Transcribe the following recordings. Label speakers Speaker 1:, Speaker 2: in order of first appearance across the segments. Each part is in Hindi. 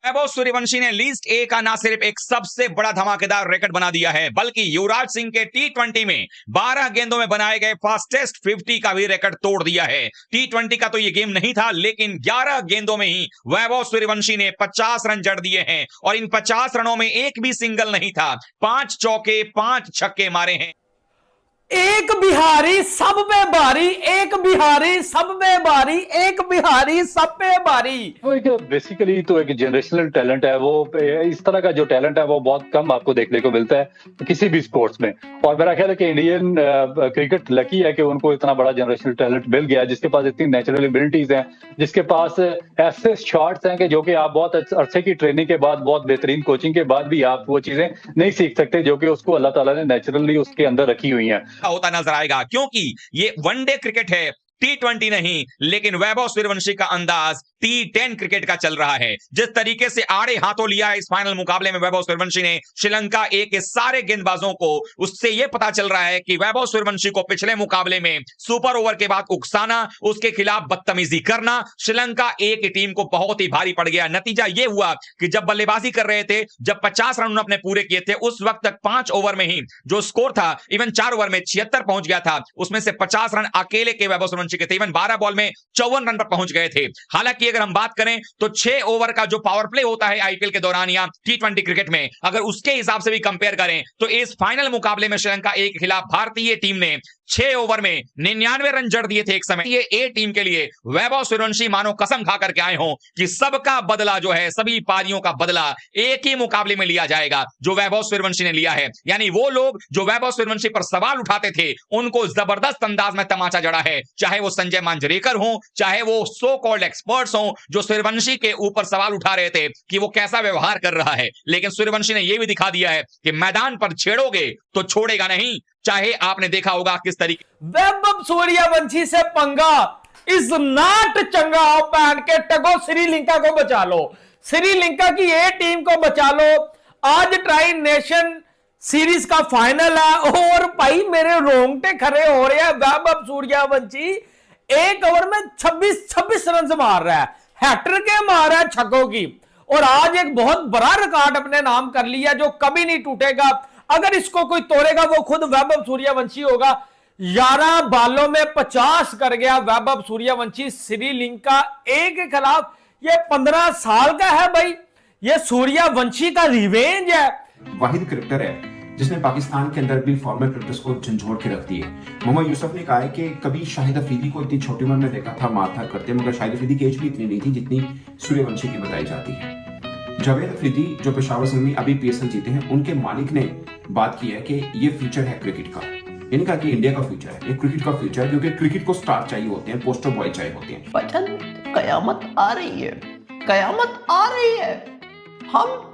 Speaker 1: वैभव सूर्यवंशी ने लिस्ट ए का ना सिर्फ एक सबसे बड़ा धमाकेदार रिकॉर्ड बना दिया है, बल्कि युवराज सिंह के टी20 में 12 गेंदों में बनाए गए फास्टेस्ट 50 का भी रिकॉर्ड तोड़ दिया है। टी20 का तो ये गेम नहीं था, लेकिन 11 गेंदों में ही वैभव सूर्यवंशी ने 50 रन जड़ दिए हैं और इन 50 रनों में एक भी सिंगल नहीं था। 5 चौके 5 छक्के मारे हैं।
Speaker 2: एक बिहारी सब पे भारी, एक बिहारी सब पे भारी, एक बिहारी सब पे भारी।
Speaker 3: वो एक बेसिकली तो एक जनरेशनल टैलेंट है। वो इस तरह का जो टैलेंट है वो बहुत कम आपको देखने को मिलता है किसी भी स्पोर्ट्स में। और मेरा ख्याल है कि इंडियन क्रिकेट लकी है कि उनको इतना बड़ा जनरेशनल टैलेंट मिल गया, जिसके पास इतनी नेचुरल एबिलिटीज हैं, जिसके पास ऐसे शॉट्स हैं कि जो कि आप बहुत अरसे की ट्रेनिंग के बाद, बहुत बेहतरीन कोचिंग के बाद भी आप वो चीजें नहीं सीख सकते, जो कि उसको अल्लाह ताला ने नेचुरली उसके अंदर रखी हुई हैं।
Speaker 1: होता नजर आएगा, क्योंकि ये वनडे क्रिकेट है, टी20 नहीं। लेकिन वैभव सूर्यवंशी का अंदाज टी10 क्रिकेट का चल रहा है। जिस तरीके से आड़े हाथों लिया इस फाइनल मुकाबले में वैभव सूर्यवंशी ने श्रीलंका ए के सारे गेंदबाजों को, उससे यह पता चल रहा है कि वैभव सूर्यवंशी को पिछले मुकाबले में सुपर ओवर के बाद उकसाना, उसके खिलाफ बदतमीजी करना श्रीलंका ए की टीम को बहुत ही भारी पड़ गया। नतीजा यह हुआ कि जब बल्लेबाजी कर रहे थे, जब 50 रन अपने पूरे किए थे, उस वक्त तक 5 ओवर में ही जो स्कोर था, इवन 4 ओवर में 76 पहुंच गया था। उसमें से 50 रन अकेले के वैभव सूर्यवंशी के थे। इवन 12 बॉल में 54 रन पर पहुंच गए थे। हालांकि अगर हम बात करें तो 6 ओवर का जो पावर प्ले होता है आईपीएल के दौरान या टी20 क्रिकेट में, अगर उसके हिसाब से भी कंपेयर करें तो इस फाइनल मुकाबले में श्रीलंका ए के खिलाफ भारतीय टीम ने 6 ओवर में 99 रन जड़ दिए थे एक समय। ये ए टीम के लिए वैभव सूर्यवंशी मानो कसम खा करके आए हों कि सबका बदला जो है, सभी पारियों का बदला एक ही मुकाबले में लिया जाएगा जो वैभव सूर्यवंशी ने लिया है। यानी वो लोग जो वैभव सूर्यवंशी पर सवाल उठाते थे, उनको जबरदस्त अंदाज में तमाचा जड़ा है। चाहे वो संजय मांजरेकर हो, चाहे वो सो कॉल्ड एक्सपर्ट्स हो जो सूर्यवंशी के ऊपर सवाल उठा रहे थे कि वो कैसा व्यवहार कर रहा है, लेकिन सूर्यवंशी ने यह भी दिखा दिया है कि मैदान पर छेड़ोगे तो छोड़ेगा नहीं। चाहे आपने देखा होगा किस तरीके
Speaker 2: वैभव सूर्यवंशी से पंगा इज नॉट चंगा। पहन के टगो, श्रीलंका को बचा लो, श्रीलंका की ए टीम को बचा लो। आज ट्राई नेशन सीरीज का फाइनल है और भाई मेरे रोंगटे खड़े हो रहे हैं। वैभव सूर्यवंशी एक ओवर में 26 रन मार रहा है, हैट्रिक के मार रहा है छक्कों की, और आज एक बहुत बड़ा रिकॉर्ड अपने नाम कर लिया जो कभी नहीं टूटेगा। अगर इसको कोई तोड़ेगा वो खुद वैभव सूर्यवंशी होगा। 11 बालों में 50 कर गया वैभव सूर्यवंशी श्रीलंका ए के खिलाफ। ये 15 साल का है भाई, ये सूर्यवंशी का रिवेंज है।
Speaker 4: वाहिद क्रिकेटर है जिसने पाकिस्तान के अंदर भी फॉर्मर क्रिकेटर्स को झंझोड़ के रख दिए। मोहम्मद यूसुफ ने कहा है कि कभी शाहिद अफरीदी को इतनी छोटी उम्र में देखा था मारधार करते, मगर शाहिद अफरीदी की एज भी इतनी नहीं थी जितनी सूर्यवंशी की बताई जाती है। जावेद अफरीदी जो पेशावर संघ में अभी पीएसएल जीते हैं, उनके मालिक ने बात की है कि ये फ्यूचर है क्रिकेट का। इन्होंने कहा कि इंडिया का फ्यूचर है, ये क्रिकेट का फ्यूचर है, क्योंकि क्रिकेट को स्टार चाहिए होते हैं, पोस्टर बॉय चाहिए होते हैं।
Speaker 5: बचन कयामत आ रही है, कयामत आ रही है। हम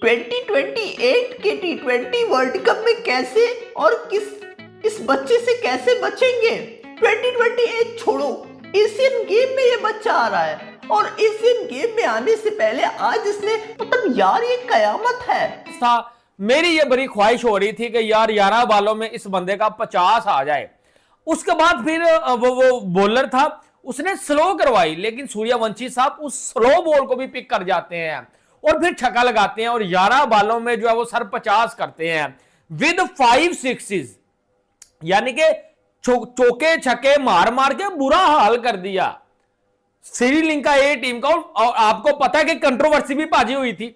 Speaker 5: 2028 के टी20 वर्ल्ड कप में कैसे और इस बच्चे से कैसे बचेंगे? 2028 छोड़ो, एशियन गेम में ये बच्चा आ रहा है और एशियन गेम में आने से पहले आज इसने, मतलब यार ये कयामत है।
Speaker 2: मेरी ये बड़ी ख्वाहिश हो रही थी कि यार 11 बालों में इस बंदे का 50 आ जाए। उसके बाद फिर वो बॉलर था, उसने स्लो करवाई, लेकिन सूर्यवंशी साहब उस स्लो बॉल को भी पिक कर जाते हैं और फिर छक्का लगाते हैं और 11 बालों में जो है वो सर 50 करते हैं विद 5 सिक्सेस। यानी कि चौके छक्के मार मार के बुरा हाल कर दिया श्रीलंका ए टीम का। और आपको पता है कि कंट्रोवर्सी भी बाजी हुई थी।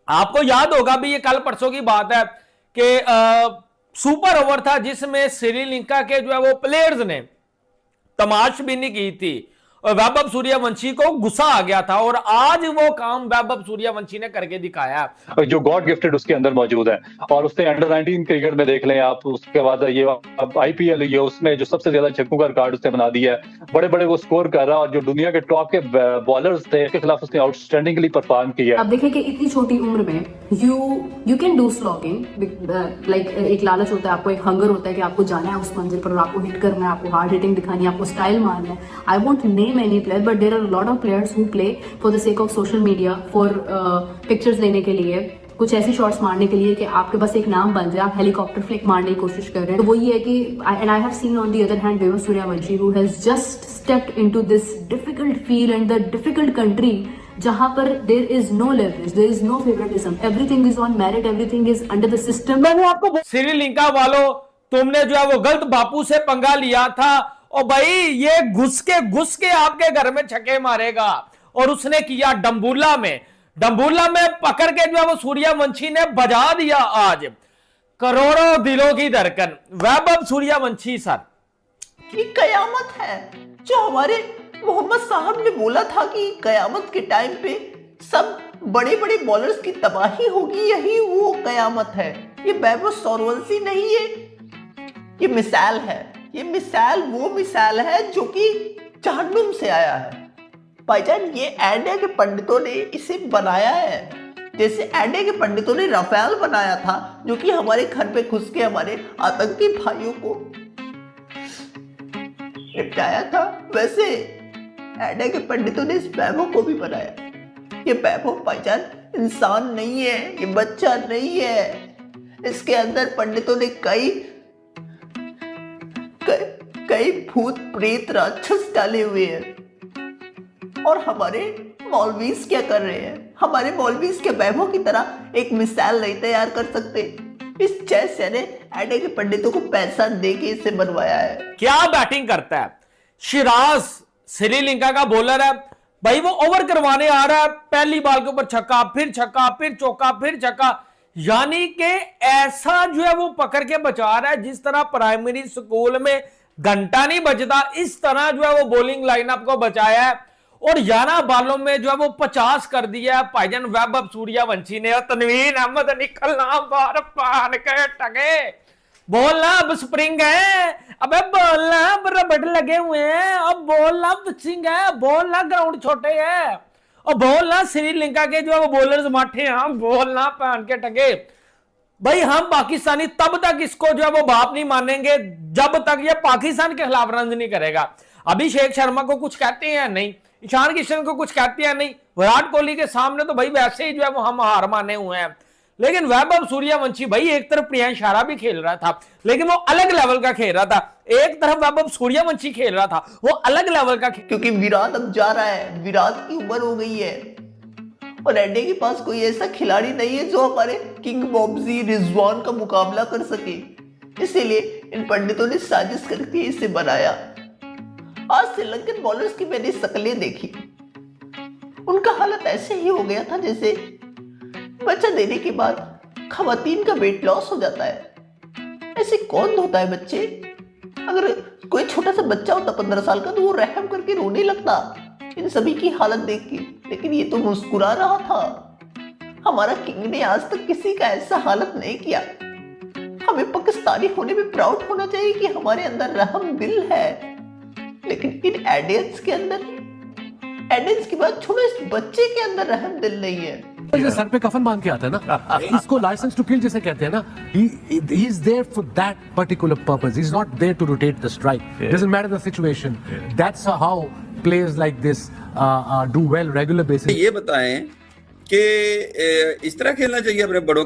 Speaker 2: आपको याद होगा भी, ये कल परसों की बात है कि सुपर ओवर था जिसमें श्रीलंका के जो है वो प्लेयर्स ने तमाशबीनी की थी और वैभव सूर्यवंशी को गुस्सा आ गया था, और आज वो काम वैभव सूर्यवंशी ने करके दिखाया
Speaker 3: जो गॉड गिफ्टेड उसके अंदर मौजूद है। और उसने अंडर 19 क्रिकेट में देख लें आप, उसके बाद ये आईपीएल, ये उसमें जो सबसे ज्यादा छक्कों का रिकॉर्ड उसने बना दिया है, बड़े बड़े वो स्कोर कर रहा है, और जो दुनिया के टॉप के बॉलर्स थे उसके खिलाफ उसने आउटस्टैंडिंगली परफॉर्म किया।
Speaker 6: आप देखें कि इतनी छोटी उम्र में you can do slogging, like एक लालच होता है, आपको एक हंगर होता है कि आपको जाना है उस मंजिल पर और आपको हिट करना है, आपको हार्ड हिटिंग दिखानी है, आपको स्टाइल मारना है। I won't name any player, but there are a lot of players who play for the sake of social media, for pictures लेने के लिए, कुछ ऐसी शॉट्स मारने के लिए कि आपके बस एक नाम बन जाए, आप हेलीकॉप्टर फ्लिक मारने की कोशिश कर रहे हैं। तो वो ये है कि and I have seen on the other hand Vivek Suryavanshi who has just stepped into this difficult field and the difficult country जहां पर there is no leverage, there is no favouritism, everything is on merit, everything is under the system.
Speaker 2: मैंने आपको श्रीलंका वालों, तुमने जो है वो गलत बापू से पंगा लिया था, और भाई ये घुस के आपके घर में छक्के मारेगा, और उसने किया डम्बूला में पकड़ के जो है वो सूर्यवंशी ने बजा दिया आज करोड़ों दिलों की धड़कन। वैभव सूर्यवंशी सर,
Speaker 5: ये कयामत है जो हमारे मोहम्मद साहब ने बोला था कि कयामत के टाइम पे सब बड़े बड़े बॉलर्स की तबाही होगी, यही वो कयामत है। ये वैभव सूर्यवंशी नहीं है, ये मिसाल है, ये मिसाल वो मिसाल है जो कि जहन्नुम से आया है। भाईजान ये एडे के पंडितों ने इसे बनाया है, जैसे एडे के पंडितों ने राफेल बनाया था जो कि हमारे घर पे घुस के हमारे आतंकी भाइयों को निपटाया था, वैसे एडे के पंडितों ने इस वैभव को भी बनाया। ये वैभव भाईजान इंसान नहीं है, ये बच्चा नहीं है, इसके अंदर पंडितों ने कई भूत प्रेत राक्षस डाले हुए हैं। और हमारे मौलवीज क्या कर रहे हैं? हमारे मौलवीज के वैभव की तरह एक मिसाल नहीं तैयार कर सकते। इस चेस ने एडे के पंडितों को पैसा दे के इसे बनवाया है।
Speaker 2: क्या बैटिंग करता है सिराज, श्रीलंका का बॉलर है भाई, वो ओवर करवाने आ रहा है, पहली बॉल के ऊपर छक्का, फिर छक्का, फिर चौका, फिर छक्का, यानी कि ऐसा जो है वो पकड़ के बचा रहा है जिस तरह प्राइमरी स्कूल में घंटा नहीं बजता, इस तरह जो है वो बॉलिंग लाइनअप को बचाया है, और 11 बॉलों में जो है वो 50 कर दिया है भाईजान वैभव सूर्यवंशी ने। और तनवीर अहमद निकलना बार पान के टगे, बोलना अब स्प्रिंग है, अबे बोलना अब रबड़ लगे हुए हैं, अब बोलना पिचिंग है, बोलना ग्राउंड छोटे है, और बोलना श्रीलंका के जो है वो बॉलर्स माठे हैं, बोलना पान के टगे। भाई हम पाकिस्तानी तब तक इसको जो है वो बाप नहीं मानेंगे जब तक ये पाकिस्तान के खिलाफ रन नहीं करेगा। अभिषेक शर्मा को कुछ कहते हैं नहीं, ईशान किशन को कुछ कहते हैं नहीं, विराट कोहली के सामने तो भाई वैसे ही जो है वो हम हार माने हुए हैं। लेकिन वैभव सूर्यवंशी भाई एक तरफ प्रियांश आरा भी खेल रहा था, लेकिन वो अलग लेवल का खेल रहा था, एक तरफ वैभव सूर्यवंशी खेल रहा था, वो अलग लेवल का
Speaker 5: क्योंकि विराट अब जा रहा है, विराट की उम्र हो गई है, और एडे के पास कोई ऐसा खिलाड़ी नहीं है जो हमारे किंग बॉब्जी रिजवान का मुकाबला कर सके। इसीलिए इन पंडितों ने साजिश करके इसे बनाया। आज श्रीलंकन बॉलर्स की मैंने शक्लें देखी, उनका हालत ऐसे ही हो गया था जैसे बच्चा देने के बाद खवातीन का वेट लॉस हो जाता है। ऐसे कौन धोता है बच्चे? अगर कोई छोटा सा बच्चा होता 15 साल का तो वो रहम करके रोने लगता इन सभी की हालत देख के, लेकिन ये तो मुस्कुरा रहा था। हमारा किंग ने आज तक किसी का ऐसा हालत नहीं किया। हमें पाकिस्तानी होने में प्राउड होना चाहिए कि हमारे अंदर रहम दिल है, लेकिन इन एडियंस के अंदर, एडियंस की बात छोड़ो, इस बच्चे के अंदर रहम दिल नहीं है।
Speaker 7: जो सर पे कफन बांध के आता है ना, इसको लाइसेंस टू किल जिसे कहते हैं ना, he is there for that particular purpose. He's not there to rotate the strike. Doesn't matter the situation. That's how players like this do well regular basis.
Speaker 8: ये बताएं कि इस तरह खेलना चाहिए अपने बड़ों के